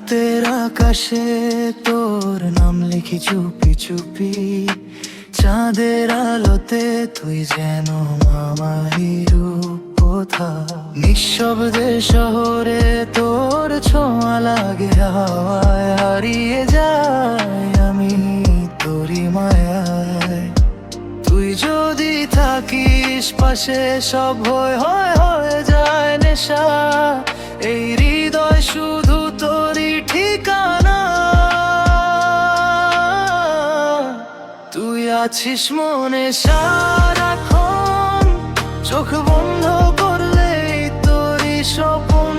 রাতের আকাশে তোর নাম লিখি চুপি চুপি, চাঁদের আলোতে তুই যেন আমারই রূপকথা। নিঃশব্দে শহরে তোর ছোঁয়া লাগে হাওয়ায়, হারিয়ে যাই আমি তোরই মায়ায়। তুই যদি থাকিস পাশে সব হয়ে যায় নেশা, এই হৃদয় শুধু তোরই ঠিকানা। তুই আছিস মনে সারাক্ষণ, চোখ বন্ধ করলেই তোরই স্বপন।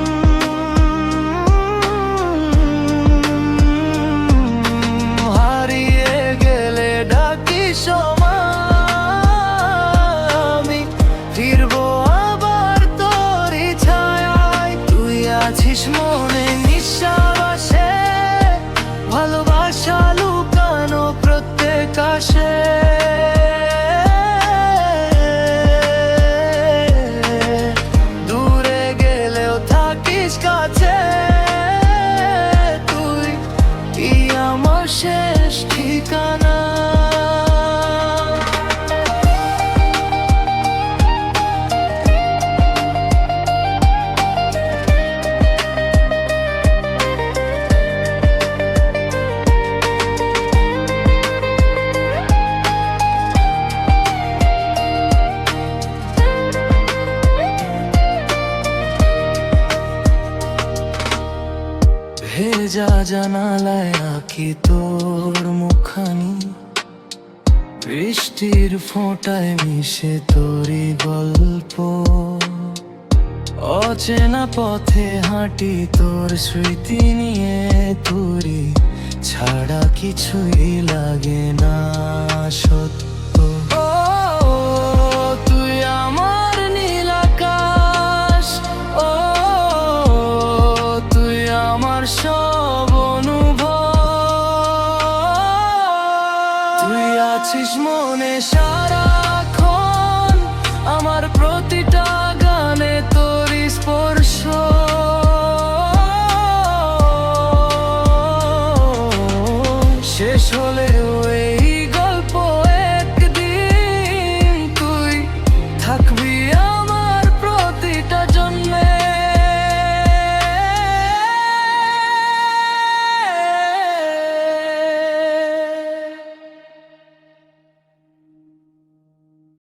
হারিয়ে গেলে ডাকিস আমি, ফিরবো আবার তোরই ছায়ায়। তুই আছিস মনে নিঃশ্বাসে, ভালোবাসা লুকানো প্রত্যেক আশে। দূরে গেলেও থাকিস কাছে, তুই কি আমার শেষ ঠিকানা। ভেজা জানালায় আঁকি তোর মুখখানি, বৃষ্টির ফোঁটায় মিশে তোরই গল্প। অচেনা পথে হাঁটি তোর স্মৃতি নিয়ে, তোরই ছাড়া কিছুই লাগে না সত্য। তুই আমার নীল আকাশ, তুই আমার সব অনুভব। তুই আছিস মনে সারাক্ষণ, আমার প্রতিটা গানে তোরই স্পর্শ। শেষ হলেও